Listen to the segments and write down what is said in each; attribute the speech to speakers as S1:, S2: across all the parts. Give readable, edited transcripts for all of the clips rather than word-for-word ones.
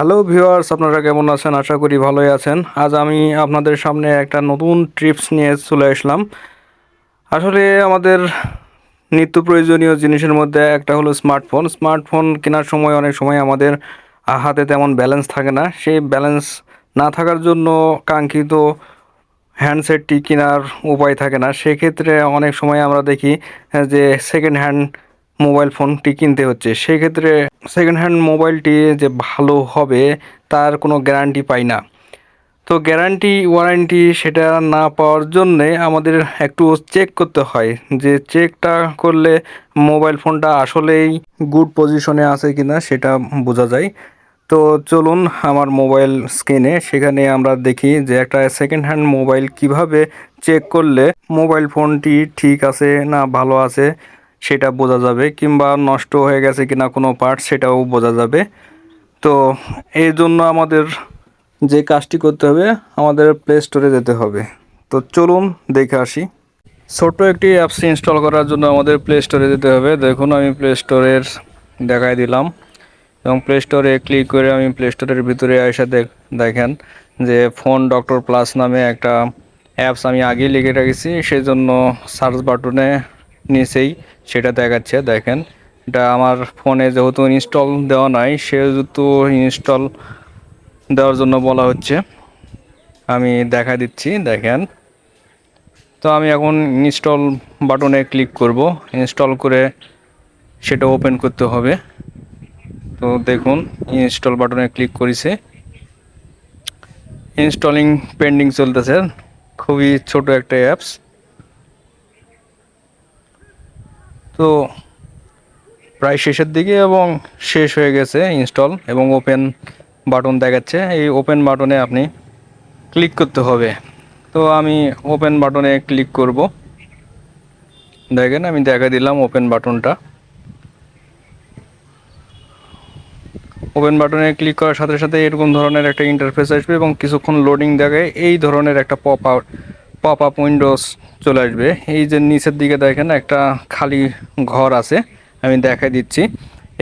S1: Hello viewers, আপনারা কেমন আছেন? আশা করি ভালোই আছেন। আজ আমি আপনাদের সামনে একটা নতুন টিপস নিয়ে চলে আসলাম। আসলে আমাদের নিত্য প্রয়োজনীয় জিনিসের মধ্যে একটা হলো স্মার্টফোন। স্মার্টফোন কেনার সময় অনেক সময় আমাদের হাতে তেমন ব্যালেন্স থাকে না। সেই ব্যালেন্স না থাকার জন্য কাঙ্ক্ষিত হ্যান্ডসেটটি কেনার উপায় থাকে না। সেক্ষেত্রে অনেক সময় আমরা দেখি যে সেকেন্ড হ্যান্ড মোবাইল ফোনটি কিনতে হচ্ছে। সেক্ষেত্রে সেকেন্ড হ্যান্ড মোবাইলটি যে ভালো হবে তার কোনো গ্যারান্টি পাই না। তো গ্যারান্টি ওয়ারেন্টি সেটা না পাওয়ার জন্যে আমাদের একটু চেক করতে হয়, যে চেকটা করলে মোবাইল ফোনটা আসলেই গুড পজিশনে আছে কিনা সেটা বোঝা যায়। তো চলুন আমার মোবাইল স্ক্রিনে, সেখানে আমরা দেখি যে একটা সেকেন্ড হ্যান্ড মোবাইল কিভাবে চেক করলে মোবাইল ফোনটি ঠিক আছে না ভালো আছে সেটা বোঝা যাবে, কিংবা নষ্ট হয়ে গেছে কিনা কোনো পার্ট সেটাও বোঝা যাবে। তো এই জন্য আমাদের যে কাজটি করতে হবে, আমাদের প্লে স্টোরে যেতে হবে। তো চলুন দেখে আসি। ছোট্ট একটি অ্যাপস ইনস্টল করার জন্য আমাদের প্লে স্টোরে যেতে হবে। দেখুন আমি প্লে স্টোরের দেখাই দিলাম এবং প্লে স্টোরে ক্লিক করে আমি প্লে স্টোরের ভিতরে এসে দেখেন যে ফোন ডক্টর প্লাস নামে একটা অ্যাপস আমি আগেই লিখে রেখেছি, সেই জন্য সার্চ বাটনে নিচেই সেটা দেখাচ্ছে। দেখেন, এটা আমার ফোনে যেহেতু ইনস্টল দেওয়া নাই সেহেতু ইনস্টল দেওয়ার জন্য বলা হচ্ছে। আমি দেখা দিচ্ছি, দেখেন। তো আমি এখন ইনস্টল বাটনে ক্লিক করব। ইনস্টল করে সেটা ওপেন করতে হবে। তো দেখুন ইনস্টল বাটনে ক্লিক করেছে, ইনস্টলিং পেন্ডিং চলতেছে। খুবই ছোট একটা অ্যাপস। তো প্রায় শেষের দিকে এবং শেষ হয়ে গেছে ইনস্টল, এবং ওপেন বাটন দেখাচ্ছে। এই ওপেন বাটনে আপনি ক্লিক করতে হবে। তো আমি ওপেন বাটনে ক্লিক করব। দেখেন আমি দেখা দিলাম ওপেন বাটনটা। ওপেন বাটনে ক্লিক করার সাথে সাথে এরকম ধরনের একটা ইন্টারফেস আসবে এবং কিছুক্ষণ লোডিং দেখায় এই ধরনের একটা পপ আপ উইন্ডোজ চলে আসবে। এই যে নিচের দিকে দেখেন একটা খালি ঘর আছে, আমি দেখাই দিচ্ছি।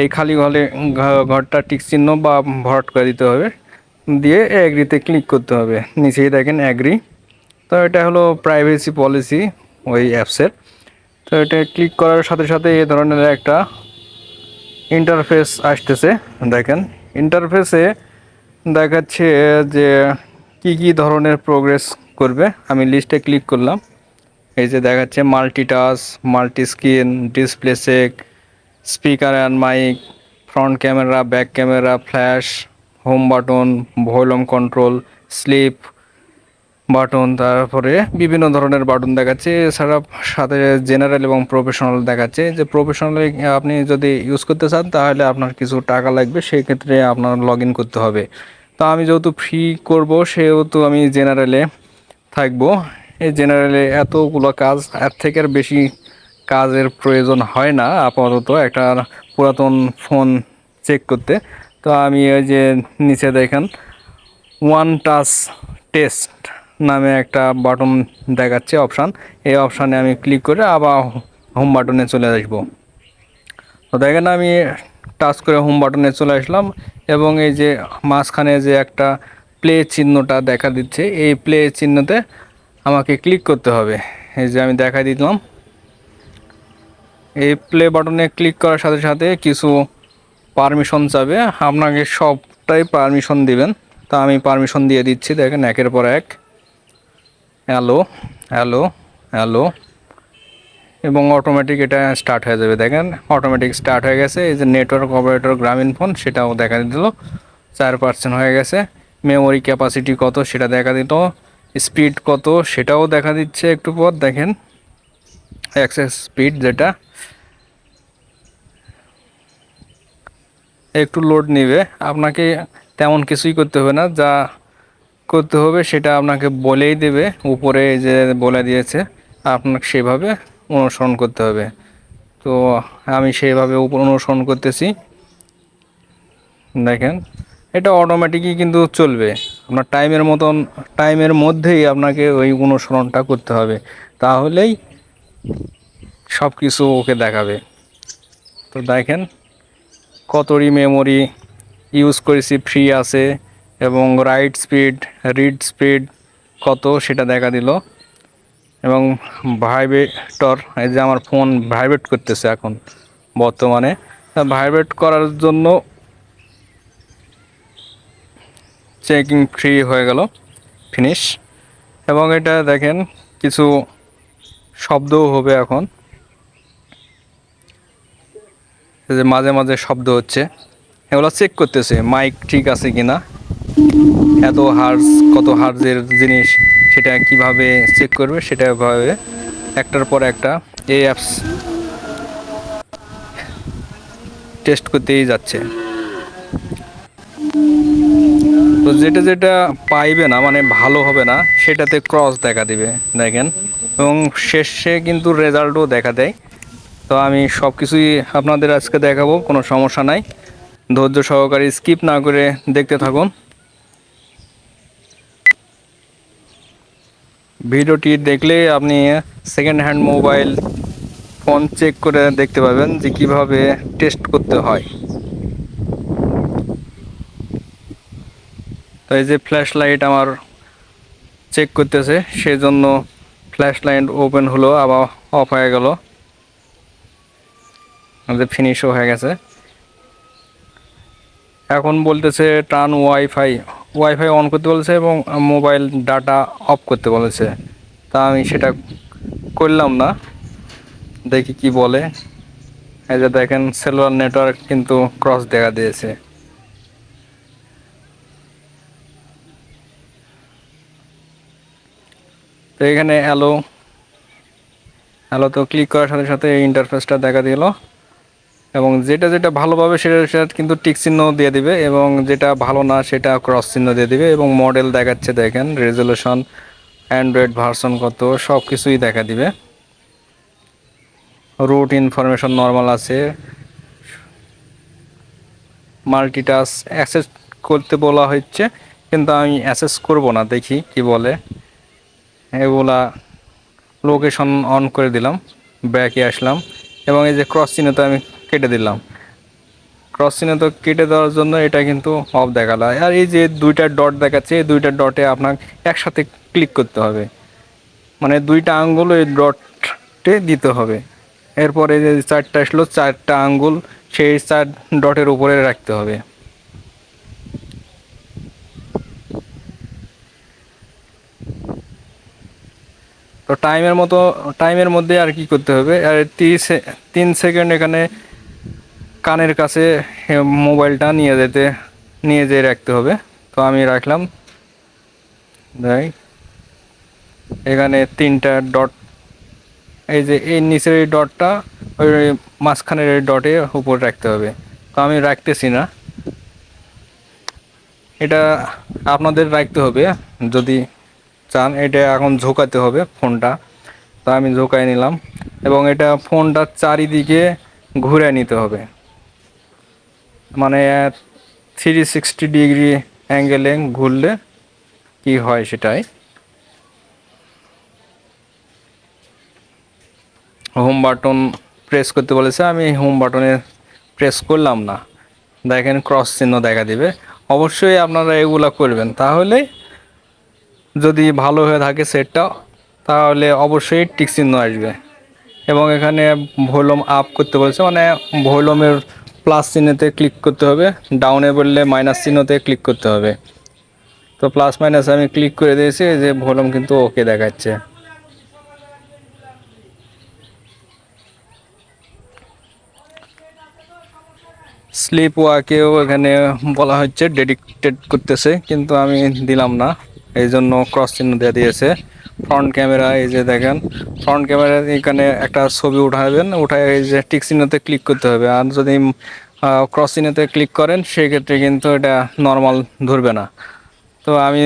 S1: এই খালি ঘরটা টিক চিহ্ন বা ভরাট করে দিতে হবে, দিয়ে অ্যাগ্রিতে ক্লিক করতে হবে। নিচেই দেখেন অ্যাগ্রি। তো এটা হলো প্রাইভেসি পলিসি ওই অ্যাপসের। তো এটা ক্লিক করার সাথে সাথে এই ধরনের একটা ইন্টারফেস আসতেছে। দেখেন ইন্টারফেসে দেখাচ্ছে যে কি কি ধরনের প্রোগ্রেস করবে। আমি লিস্টে ক্লিক করলাম। এই যে দেখাচ্ছে multitouch, multi screen, display check, speaker and mic, front camera, back camera, flash, home button, volume control, sleep button, তারপরে বিভিন্ন ধরনের বাটন দেখাচ্ছে। এছাড়া সাথে জেনারেল এবং প্রফেশনাল দেখাচ্ছে। যে প্রফেশনালে আপনি যদি ইউজ করতে চান তাহলে আপনার কিছু টাকা লাগবে, সেই ক্ষেত্রে আপনার লগ ইন করতে হবে। তো আমি যেহেতু ফ্রি করব সেহেতু আমি জেনারেলে থাকবো। এই জেনারেলে এতগুলো কাজ, এর থেকে আর বেশি কাজের প্রয়োজন হয় না আপাতত একটা পুরাতন ফোন চেক করতে। তো আমি ওই যে নিচে দেখেন ওয়ান টাচ টেস্ট নামে একটা বাটন দেখাচ্ছে, অপশান। এই অপশানে আমি ক্লিক করে আবার হোম বাটনে চলে আসবো। তো দেখেন আমি টাচ করে হোম বাটনে চলে আসলাম, এবং এই যে মাঝখানে যে একটা প্লে চিহ্নটা দেখা দিচ্ছে, এই প্লে চিহ্নতে আমাকে ক্লিক করতে হবে। এই যে আমি দেখা দিলাম। এই প্লে বাটনে ক্লিক করার সাথে সাথে কিছু পারমিশন চাবে, আপনাকে সবটাই পারমিশন দিবেন। তা আমি পারমিশন দিয়ে দিচ্ছি। দেখেন একের পর এক হ্যালো, হ্যালো, হ্যালো, এবং অটোমেটিক এটা স্টার্ট হয়ে যাবে। দেখেন অটোমেটিক স্টার্ট হয়ে গেছে। এই যে নেটওয়ার্ক অপারেটর গ্রামীণ ফোন সেটাও দেখা দিল, 4% হয়ে গেছে। মেমোরি ক্যাপাসিটি কত সেটা দেখা দিল, স্পিড কত সেটাও দেখা দিচ্ছে একটু পর। দেখেন অ্যাক্সেস স্পিড যেটা, একটু লোড নেবে। আপনাকে তেমন কিছুই করতে হবে না, যা করতে হবে সেটা আপনাকে বলেই দেবে। উপরে যে বলে দিয়েছে আপনাকে সেভাবে অনুসরণ করতে হবে। তো আমি সেইভাবে অনুসরণ করতেছি। দেখেন এটা অটোমেটিকই কিন্তু চলবে। আপনার টাইমের মধ্যেই আপনাকে ওই অনুসরণটা করতে হবে, তাহলেই সব কিছু ওকে দেখাবে। তো দেখেন কতটি মেমোরি ইউজ করেছি ফ্রি আছে, এবং রাইট স্পিড, রিড স্পিড কত সেটা দেখা দিল, এবং ভাইব্রেটর, এই যে আমার ফোন ভাইব্রেট করতেছে এখন বর্তমানে, ভাইব্রেট করার জন্য চেকিং ফ্রি হয়ে গেল, ফিনিশ। এবং এটা দেখেন কিছু শব্দও হবে এখন, এই যে মাঝে মাঝে শব্দ হচ্ছে, এগুলো চেক করতেছে মাইক ঠিক আছে কিনা, এত হার্জ, কত হার্জের জিনিস সেটা কিভাবে চেক করবে, সেটা ভাবে একটার পর একটা এই অ্যাপস টেস্ট করতেই যাচ্ছে। তো যেটা যেটা পাইবে না, মানে ভালো হবে না, সেটাতে ক্রস দেখা দিবে দেখেন, এবং শেষে কিন্তু রেজাল্টও দেখা দেয়। তো আমি সব কিছুই আপনাদের আজকে দেখাবো, কোনো সমস্যা নাই, ধৈর্য সহকারে স্কিপ না করে দেখতে থাকুন। ভিডিওটি দেখলে আপনি second hand mobile phone check করে দেখতে পাবেন যে কিভাবে টেস্ট করতে হয়। তো এই যে ফ্ল্যাশ লাইট আমার চেক করতেছে, সেজন্য ফ্ল্যাশ লাইট ওপেন হলো আবার অফ হয়ে গেল, আমাদের ফিনিশও হয়ে গেছে। এখন বলতেছে টার্ন ওয়াইফাই, ওয়াইফাই অন করতে বলেছে এবং মোবাইল ডাটা অফ করতে বলেছে। তা আমি সেটা করলাম না, দেখি কি বলে। এই যে দেখেন সেলুলার নেটওয়ার্ক কিন্তু ক্রস দেখা দিয়েছে। তো এখানে অ্যালো, হ্যালো তো ক্লিক করার সাথে সাথে এই ইন্টারফেসটা দেখা দিল, এবং যেটা যেটা ভালো পাবে সেটা সেটা কিন্তু টিক চিহ্ন দিয়ে দিবে, এবং যেটা ভালো না সেটা ক্রস চিহ্ন দিয়ে দিবে। এবং মডেল দেখাচ্ছে দেখেন, রেজলিউশন, অ্যান্ড্রয়েড ভার্সন কত, সব কিছুই দেখা দিবে। রুট ইনফরমেশন নর্মাল আছে, মাল্টিটাচ অ্যাক্সেস করতে বলা হচ্ছে, কিন্তু আমি অ্যাক্সেস করব না, দেখি কি বলে। এগুলা লোকেশন অন করে দিলাম, ব্যাকে আসলাম, এবং এই যে ক্রস চিহ্নটা আমি কেটে দিলাম। ক্রস চিহ্ন তো কেটে দেওয়ার জন্য এটা কিন্তু অফ দেখালো। আর এই যে দুইটা ডট দেখাচ্ছে, এই দুইটা ডটে আপনার একসাথে ক্লিক করতে হবে, মানে দুইটা আঙ্গুল এই ডটে দিতে হবে। এরপরে যে চারটা আসলো, চারটা আঙ্গুল সেই চার ডটের উপরে রাখতে হবে। তো টাইমের মধ্যে আর কি করতে হবে, আর 3 সেকেন্ড এখানে কানের কাছে মোবাইলটা নিয়ে যেয়ে রাখতে হবে। তো আমি রাখলাম, দেখ এখানে তিনটা ডট, এই যে এই নিচের এই ডটটা ওই মাঝখানের এই ডটের উপর রাখতে হবে। তো আমি রাখতেছি না, এটা আপনাদের রাখতে হবে যদি চান। এটা এখন ঝোঁকাতে হবে ফোনটা, তা আমি ঝোঁকায় নিলাম, এবং এটা ফোনটা চারিদিকে ঘুরে নিতে হবে, মানে 360 ডিগ্রি অ্যাঙ্গেলে ঘুরলে কি হয় সেটাই। হোম বাটন প্রেস করতে বলেছে, আমি হোম বাটনে প্রেস করলাম না, দেখেন ক্রস চিহ্ন দেখা দিবে। অবশ্যই আপনারা এগুলা করবেন, তাহলে যদি ভালো হয়ে থাকে সেটটা, তাহলে অবশ্যই টিক চিহ্ন আসবে। এবং এখানে ভলিউম আপ করতে বলেছে, মানে ভলিউমের প্লাস চিহ্নতে ক্লিক করতে হবে, ডাউনে বললে মাইনাস চিহ্নতে ক্লিক করতে হবে। তো প্লাস মাইনাস আমি ক্লিক করে দিয়েছি, যে ভলিউম কিন্তু ওকে দেখাচ্ছে। স্লিপ ওয়াকেও এখানে বলা হচ্ছে ডেডিকেটেড করতেছে, কিন্তু আমি দিলাম না, এই জন্য ক্রস চিহ্ন দিয়ে দিয়েছে। ফ্রন্ট ক্যামেরা, এই যে দেখেন ফ্রন্ট ক্যামেরা, এখানে একটা ছবি উঠাবেন, উঠায় এই যে টিক চিহ্নতে ক্লিক করতে হবে। আর যদি ক্রস চিহ্নতে ক্লিক করেন সেক্ষেত্রে কিন্তু এটা নর্মাল ধরবে না। তো আমি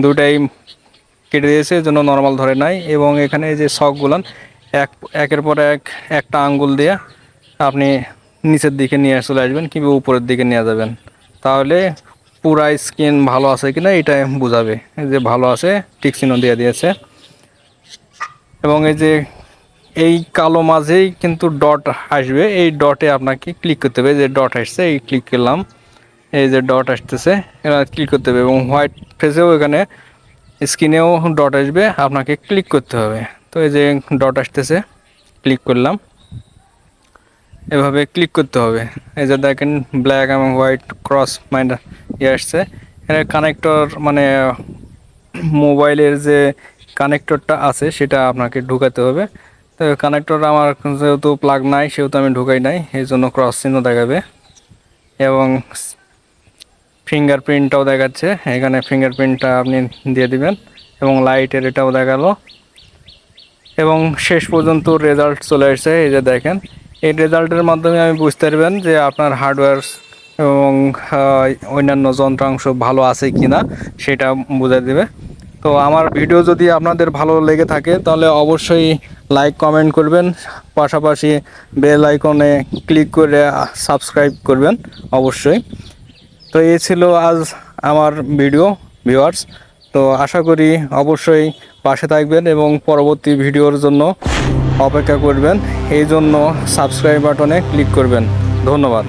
S1: দুটাই কেটে দিয়েছি, এই জন্য নর্মাল ধরে নাই। এবং এখানে এই যে শকগুলান একের পর একটা আঙ্গুল দিয়ে আপনি নিচের দিকে নিয়ে চলে আসবেন কিংবা উপরের দিকে নিয়ে যাবেন, তাহলে পুরা স্ক্রিন ভালো আছে কিনা এটা বোঝাবে। এই যে ভালো আছে, টিক চিহ্ন দিয়ে দিয়েছে। এবং এই যে এই কালো মাঝেই কিন্তু ডট আসবে, এই ডটে আপনাকে ক্লিক করতে হবে, যে ডট আসছে এই ক্লিক করলাম, এই যে ডট আসতেছে, এবার ক্লিক করতে হবে এবং হোয়াইট ফেসেও এখানে স্ক্রিনেও ডট আসবে, আপনাকে ক্লিক করতে হবে। তো এই যে ডট আসতেছে, ক্লিক করলাম, এভাবে ক্লিক করতে হবে। এই যে দেখেন ব্ল্যাক এবং হোয়াইট ক্রস মাইন্ড আসছে। এখানে কানেক্টর মানে মোবাইলের যে কানেক্টরটা আছে সেটা আপনাকে ঢুকাতে হবে। তো কানেক্টর আমার যেহেতু প্লাগ নাই সেহেতু আমি ঢুকাই নাই, এই জন্য ক্রস চিহ্ন দেখাবে এবং ফিঙ্গারপ্রিন্টটাও দেখাচ্ছে। এখানে ফিঙ্গারপ্রিন্টটা আপনি দিয়ে দিবেন এবং লাইটের এটাও দেখালো এবং শেষ পর্যন্ত রেজাল্ট চলে আসছে। এই যে দেখেন, এই রেজাল্টের মাধ্যমে আমি বুঝতে পারবেন যে আপনার হার্ডওয়্যার এবং অন্যান্য যন্ত্রাংশ ভালো আছে কি না সেটা বোঝা দেবে। তো আমার ভিডিও যদি আপনাদের ভালো লেগে থাকে তাহলে অবশ্যই লাইক কমেন্ট করবেন, পাশাপাশি বেল আইকনে ক্লিক করে সাবস্ক্রাইব করবেন অবশ্যই। তো এই ছিল আজ আমার ভিডিও ভিউয়ার্স। তো আশা করি অবশ্যই পাশে থাকবেন এবং পরবর্তী ভিডিওর জন্য অপেক্ষা করবেন, এই জন্য সাবস্ক্রাইব বাটনে ক্লিক করবেন। ধন্যবাদ।